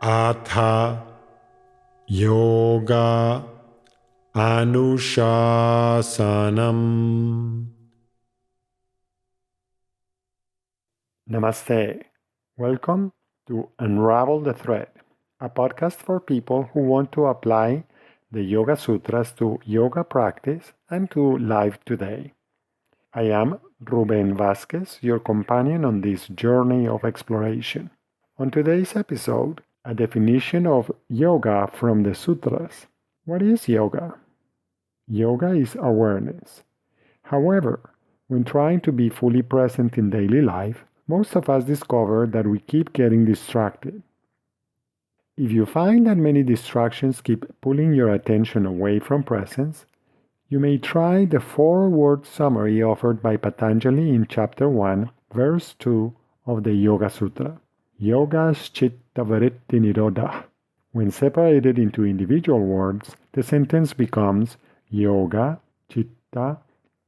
Atha Yoga Anushasanam. Namaste. Welcome to Unravel the Thread, a podcast for people who want to apply the Yoga Sutras to yoga practice and to life today. I am Ruben Vasquez, your companion on this journey of exploration. On today's episode, a definition of yoga from the sutras. What is yoga? Yoga is awareness. However, when trying to be fully present in daily life, most of us discover that we keep getting distracted. If you find that many distractions keep pulling your attention away from presence, you may try the four-word summary offered by Patanjali in Chapter 1, Verse 2 of the Yoga Sutra. Yogas chitta vritti nirodha. When separated into individual words, the sentence becomes Yoga chitta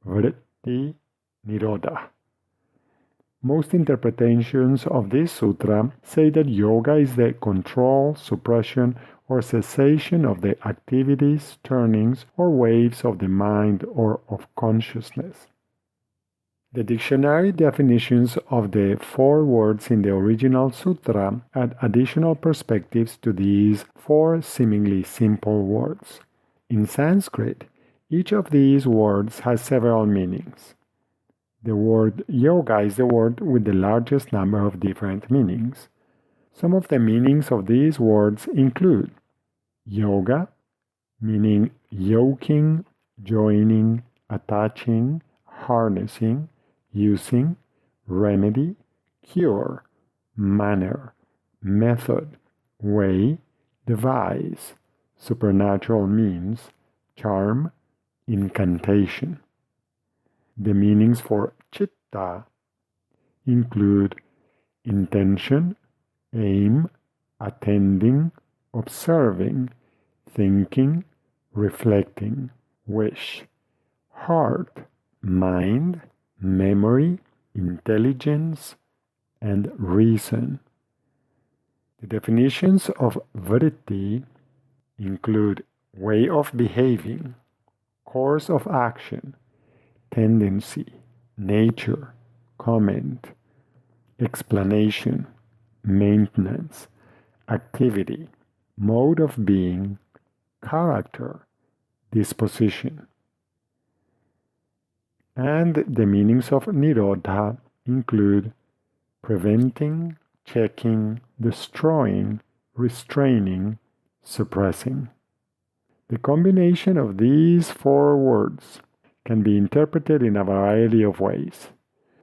vritti nirodha. Most interpretations of this sutra say that yoga is the control, suppression, or cessation of the activities, turnings, or waves of the mind or of consciousness. The dictionary definitions of the four words in the original sutra add additional perspectives to these four seemingly simple words. In Sanskrit, each of these words has several meanings. The word yoga is the word with the largest number of different meanings. Some of the meanings of these words include yoga, meaning yoking, joining, attaching, harnessing, using, remedy, cure, manner, method, way, device, supernatural means, charm, incantation. The meanings for chitta include intention, aim, attending, observing, thinking, reflecting, wish, heart, mind, memory, intelligence, and reason. The definitions of vritti include way of behaving, course of action, tendency, nature, comment, explanation, maintenance, activity, mode of being, character, disposition. And the meanings of nirodha include preventing, checking, destroying, restraining, suppressing. The combination of these four words can be interpreted in a variety of ways.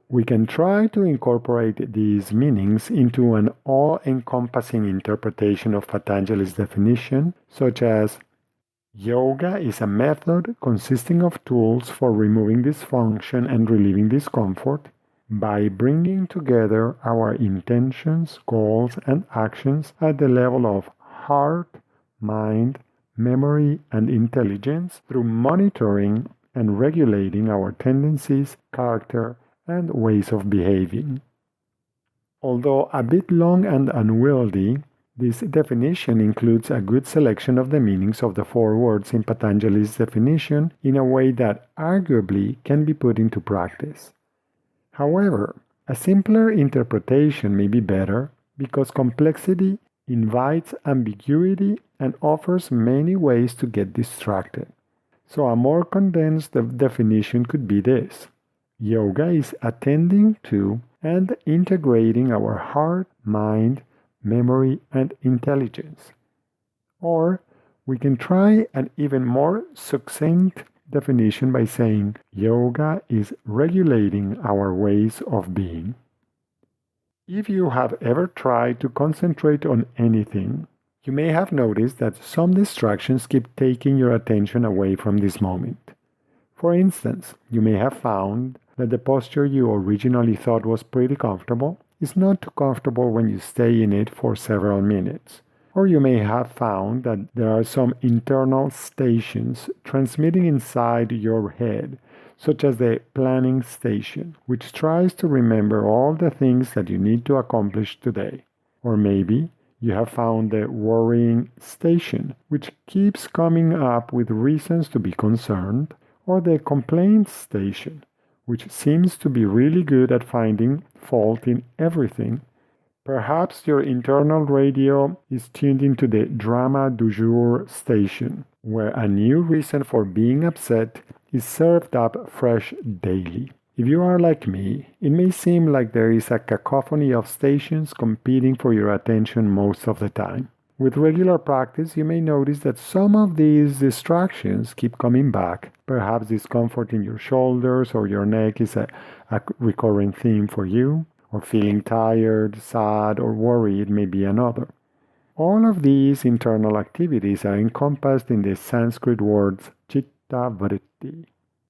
We can try to incorporate these meanings into an all-encompassing interpretation of Patanjali's definition, such as yoga is a method consisting of tools for removing dysfunction and relieving discomfort by bringing together our intentions, goals, and actions at the level of heart, mind, memory, and intelligence through monitoring and regulating our tendencies, character, and ways of behaving. Although a bit long and unwieldy, this definition includes a good selection of the meanings of the four words in Patanjali's definition in a way that arguably can be put into practice. However, a simpler interpretation may be better because complexity invites ambiguity and offers many ways to get distracted. So a more condensed definition could be this. Yoga is attending to and integrating our heart, mind, memory, and intelligence. Or we can try an even more succinct definition by saying yoga is regulating our ways of being. If you have ever tried to concentrate on anything, you may have noticed that some distractions keep taking your attention away from this moment. For instance, you may have found that the posture you originally thought was pretty comfortable is not too comfortable when you stay in it for several minutes. Or you may have found that there are some internal stations transmitting inside your head, such as the planning station, which tries to remember all the things that you need to accomplish today. Or maybe You have found the worrying station, which keeps coming up with reasons to be concerned, or the complaints station, which seems to be really good at finding fault in everything. Perhaps your internal radio is tuned into the drama du jour station, where a new reason for being upset is served up fresh daily. If you are like me, it may seem like there is a cacophony of stations competing for your attention most of the time. With regular practice, you may notice that some of these distractions keep coming back. Perhaps discomfort in your shoulders or your neck is a recurring theme for you, or feeling tired, sad, or worried may be another. All of these internal activities are encompassed in the Sanskrit words chitta vritti.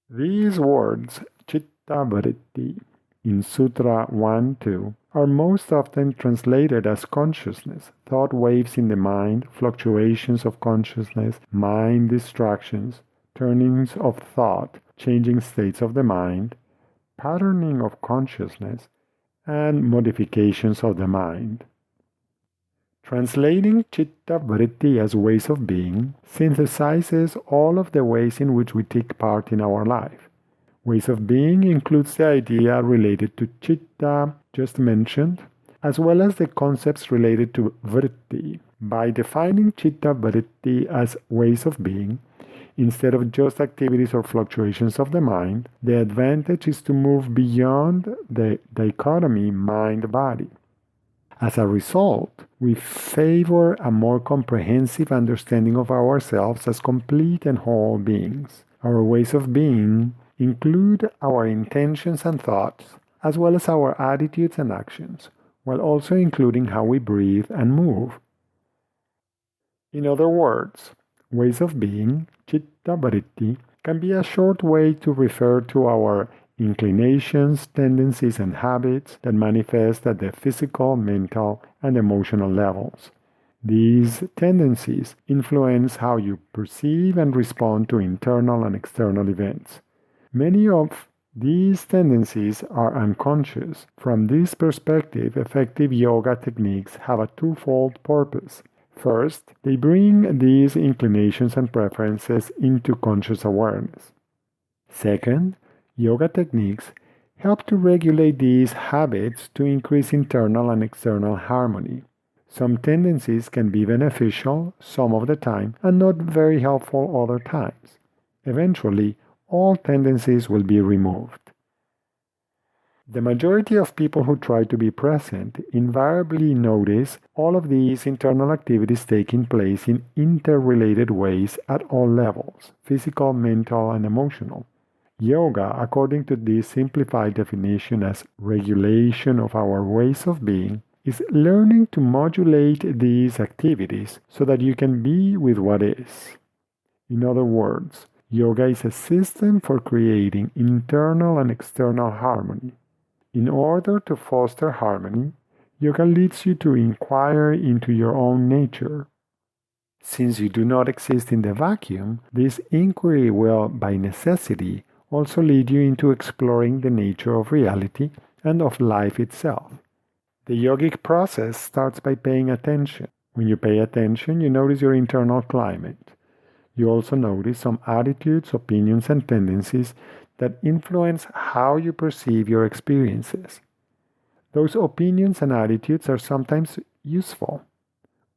These words, chitta vritti, in Sutra 1-2, are most often translated as consciousness, thought waves in the mind, fluctuations of consciousness, mind distractions, turnings of thought, changing states of the mind, patterning of consciousness, and modifications of the mind. Translating chitta vritti as ways of being synthesizes all of the ways in which we take part in our life. Ways of being includes the idea related to chitta, just mentioned, as well as the concepts related to vritti. By defining chitta vritti as ways of being, instead of just activities or fluctuations of the mind, the advantage is to move beyond the dichotomy mind-body. As a result, we favor a more comprehensive understanding of ourselves as complete and whole beings. Our ways of being include our intentions and thoughts, as well as our attitudes and actions, while also including how we breathe and move. In other words, ways of being, chitta vritti, can be a short way to refer to our inclinations, tendencies, and habits that manifest at the physical, mental, and emotional levels. These tendencies influence how you perceive and respond to internal and external events. Many of these tendencies are unconscious. From this perspective, effective yoga techniques have a twofold purpose. First, they bring these inclinations and preferences into conscious awareness. Second, yoga techniques help to regulate these habits to increase internal and external harmony. Some tendencies can be beneficial some of the time and not very helpful other times. Eventually, all tendencies will be removed. The majority of people who try to be present invariably notice all of these internal activities taking place in interrelated ways at all levels, physical, mental, and emotional. Yoga, according to this simplified definition as regulation of our ways of being, is learning to modulate these activities so that you can be with what is. In other words, yoga is a system for creating internal and external harmony. In order to foster harmony, yoga leads you to inquire into your own nature. Since you do not exist in the vacuum, this inquiry will, by necessity, also lead you into exploring the nature of reality and of life itself. The yogic process starts by paying attention. When you pay attention, you notice your internal climate. You also notice some attitudes, opinions, and tendencies that influence how you perceive your experiences. Those opinions and attitudes are sometimes useful.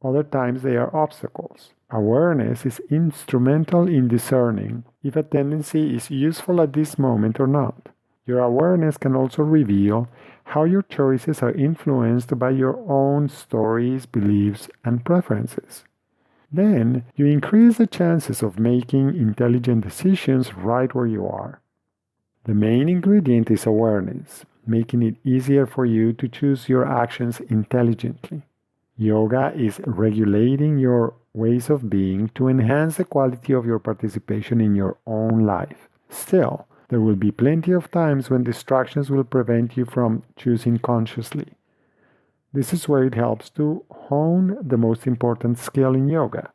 Other times they are obstacles. Awareness is instrumental in discerning if a tendency is useful at this moment or not. Your awareness can also reveal how your choices are influenced by your own stories, beliefs, and preferences. Then you increase the chances of making intelligent decisions right where you are. The main ingredient is awareness, making it easier for you to choose your actions intelligently. Yoga is regulating your ways of being to enhance the quality of your participation in your own life. Still, there will be plenty of times when distractions will prevent you from choosing consciously. This is where it helps to hone the most important skill in yoga.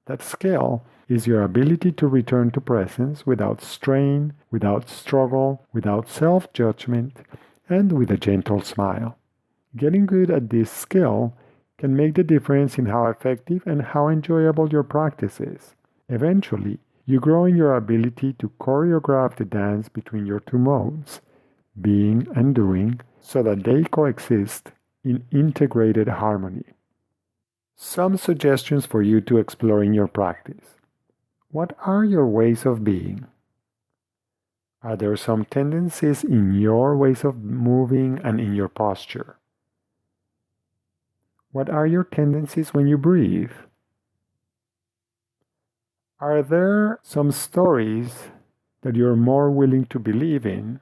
That skill is your ability to return to presence without strain, without struggle, without self-judgment, and with a gentle smile. Getting good at this skill can make the difference in how effective and how enjoyable your practice is. Eventually, you grow in your ability to choreograph the dance between your two modes, being and doing, so that they coexist in integrated harmony. Some suggestions for you to explore in your practice. What are your ways of being? Are there some tendencies in your ways of moving and in your posture? What are your tendencies when you breathe? Are there some stories that you're more willing to believe in?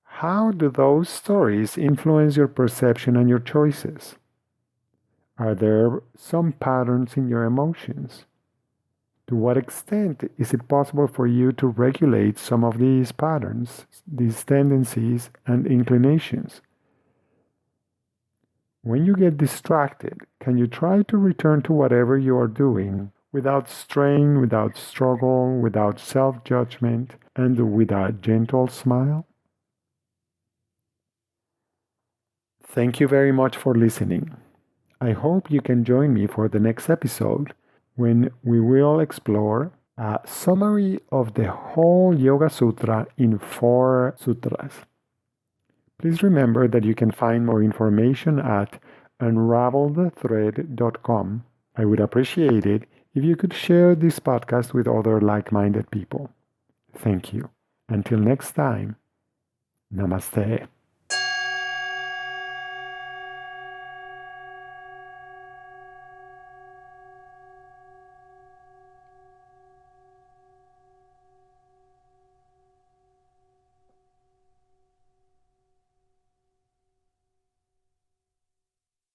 How do those stories influence your perception and your choices? Are there some patterns in your emotions? To what extent is it possible for you to regulate some of these patterns, these tendencies, and inclinations? When you get distracted, can you try to return to whatever you are doing without strain, without struggle, without self-judgment, and with a gentle smile? Thank you very much for listening. I hope you can join me for the next episode when we will explore a summary of the whole Yoga Sutra in 4 sutras. Please remember that you can find more information at unravelthethread.com. I would appreciate it if you could share this podcast with other like-minded people. Thank you. Until next time, namaste.